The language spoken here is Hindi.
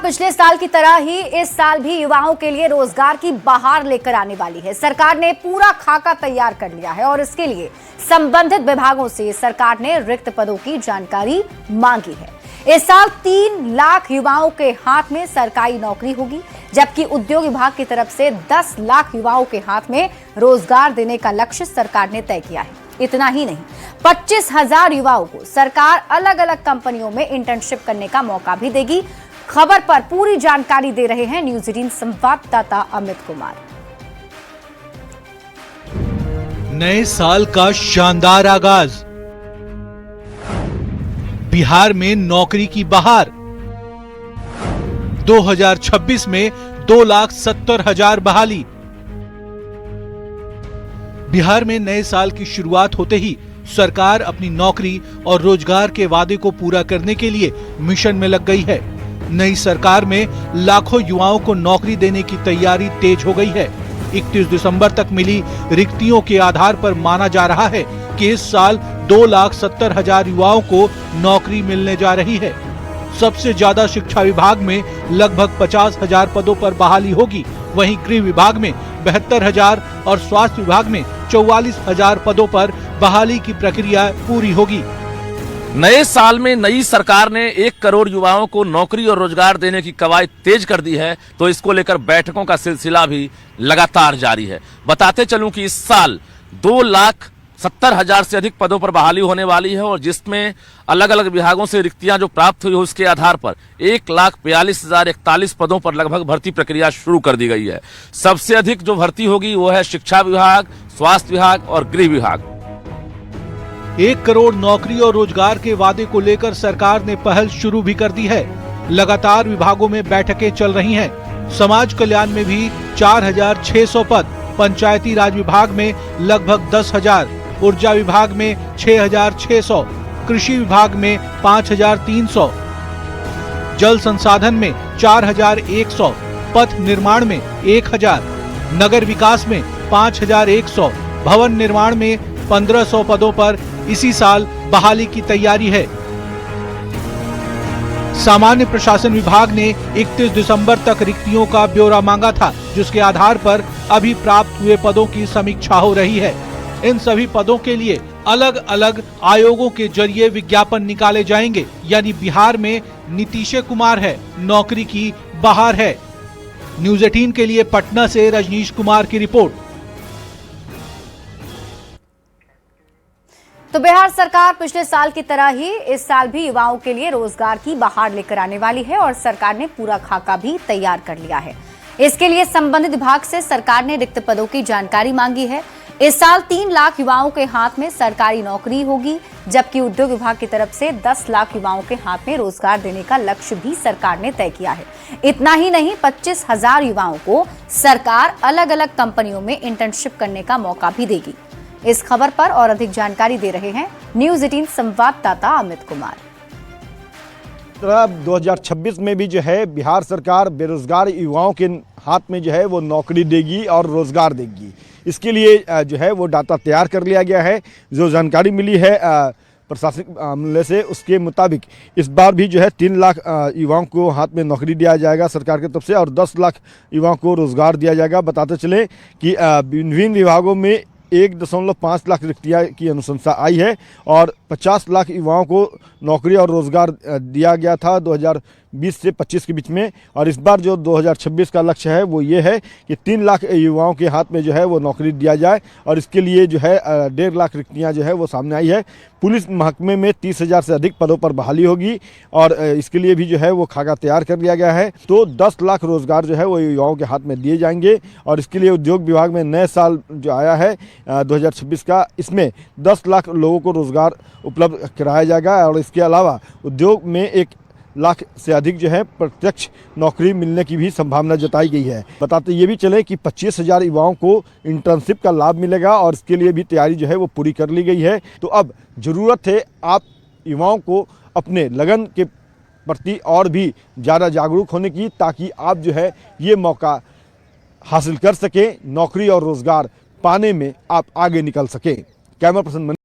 पिछले साल की तरह ही इस साल भी युवाओं के लिए रोजगार की बहार लेकर आने वाली है। सरकार ने पूरा खाका तैयार कर लिया है और इसके लिए संबंधित विभागों से सरकार ने रिक्त पदों की जानकारी मांगी है। इस साल 3 लाख युवाओं के हाथ में सरकारी नौकरी होगी, जबकि उद्योग विभाग की तरफ से 10 लाख युवाओं के हाथ में रोजगार देने का लक्ष्य सरकार ने तय किया है। इतना ही नहीं, 25,000 युवाओं को सरकार अलग अलग कंपनियों में इंटर्नशिप करने का मौका भी देगी। खबर पर पूरी जानकारी दे रहे हैं न्यूज 18 संवाददाता अमित कुमार। नए साल का शानदार आगाज, बिहार में नौकरी की बहार। 2026 में 2,70,000 बहाली। बिहार में नए साल की शुरुआत होते ही सरकार अपनी नौकरी और रोजगार के वादे को पूरा करने के लिए मिशन में लग गई है। नई सरकार में लाखों युवाओं को नौकरी देने की तैयारी तेज हो गई है। 31 दिसंबर तक मिली रिक्तियों के आधार पर माना जा रहा है कि इस साल 2,70,000 युवाओं को नौकरी मिलने जा रही है। सबसे ज्यादा शिक्षा विभाग में लगभग 50,000 पदों पर बहाली होगी। वहीं गृह विभाग में 72,000 और स्वास्थ्य विभाग में 44,000 पदों पर बहाली की प्रक्रिया पूरी होगी। नए साल में नई सरकार ने 1 करोड़ युवाओं को नौकरी और रोजगार देने की कवायद तेज कर दी है, तो इसको लेकर बैठकों का सिलसिला भी लगातार जारी है। बताते चलूं कि इस साल 2,70,000 से अधिक पदों पर बहाली होने वाली है और जिसमें अलग अलग विभागों से रिक्तियां जो प्राप्त हुई उसके आधार पर 1,42,041 पदों पर लगभग भर्ती प्रक्रिया शुरू कर दी गई है। सबसे अधिक जो भर्ती होगी वो है शिक्षा विभाग, स्वास्थ्य विभाग और गृह विभाग। 1 करोड़ नौकरी और रोजगार के वादे को लेकर सरकार ने पहल शुरू भी कर दी है। लगातार विभागों में बैठकें चल रही हैं। समाज कल्याण में भी 4,600 पद, पंचायती राज विभाग में लगभग 10,000, ऊर्जा विभाग में 6,600, कृषि विभाग में 5,300, जल संसाधन में 4,100, पथ निर्माण में 1,000, नगर विकास में 5,100, भवन निर्माण में 1,500 पदों पर इसी साल बहाली की तैयारी है। सामान्य प्रशासन विभाग ने 31 दिसंबर तक रिक्तियों का ब्यौरा मांगा था, जिसके आधार पर अभी प्राप्त हुए पदों की समीक्षा हो रही है। इन सभी पदों के लिए अलग अलग आयोगों के जरिए विज्ञापन निकाले जाएंगे। यानी बिहार में नीतीश कुमार है, नौकरी की बहार है। न्यूज 18 के लिए पटना से रजनीश कुमार की रिपोर्ट। तो बिहार सरकार पिछले साल की तरह ही इस साल भी युवाओं के लिए रोजगार की बहार लेकर आने वाली है और सरकार ने पूरा खाका भी तैयार कर लिया है। इसके लिए संबंधित विभाग से सरकार ने रिक्त पदों की जानकारी मांगी है। इस साल 3 लाख युवाओं के हाथ में सरकारी नौकरी होगी, जबकि उद्योग विभाग की तरफ से 10 लाख युवाओं के हाथ में रोजगार देने का लक्ष्य भी सरकार ने तय किया है। इतना ही नहीं, 25,000 युवाओं को सरकार अलग अलग कंपनियों में इंटर्नशिप करने का मौका भी देगी। इस खबर पर और अधिक जानकारी दे रहे हैं न्यूज 18 संवाददाता अमित कुमार। 2026 में भी जो है बिहार सरकार बेरोजगार युवाओं के हाथ में जो है वो नौकरी देगी और रोजगार देगी। इसके लिए जो है वो डाटा तैयार कर लिया गया है। जो जानकारी मिली है प्रशासनिक मामले से, उसके मुताबिक इस बार भी जो है 3 लाख युवाओं को हाथ में नौकरी दिया जाएगा सरकार की तरफ से और 10 लाख युवाओं को रोजगार दिया जाएगा। बताते चले कि विभिन्न विभागों में 1.5 लाख रिक्तियाँ की अनुशंसा आई है और 50 लाख युवाओं को नौकरी और रोजगार दिया गया था 2020 से 25 के बीच में। और इस बार जो 2026 का लक्ष्य है वो ये है कि 3 लाख युवाओं के हाथ में जो है वो नौकरी दिया जाए और इसके लिए जो है 1.5 लाख रिक्तियाँ जो है वो सामने आई है। पुलिस महकमे में 30,000 से अधिक पदों पर बहाली होगी और इसके लिए भी जो है वो खाका तैयार कर लिया गया है। तो 10 लाख रोजगार जो है वो युवाओं के हाथ में दिए जाएंगे और इसके लिए उद्योग विभाग में नए साल जो आया है 2026 का, इसमें 10 लाख लोगों को रोजगार उपलब्ध कराया जाएगा और इसके अलावा उद्योग में 1 लाख से अधिक जो है प्रत्यक्ष नौकरी मिलने की भी संभावना जताई गई है। बताते ये भी चले कि 25,000 युवाओं को इंटर्नशिप का लाभ मिलेगा और इसके लिए भी तैयारी जो है वो पूरी कर ली गई है। तो अब ज़रूरत है आप युवाओं को अपने लगन के प्रति और भी ज़्यादा जागरूक होने की, ताकि आप जो है ये मौका हासिल कर सकें, नौकरी और रोज़गार पाने में आप आगे निकल सकें। Camera person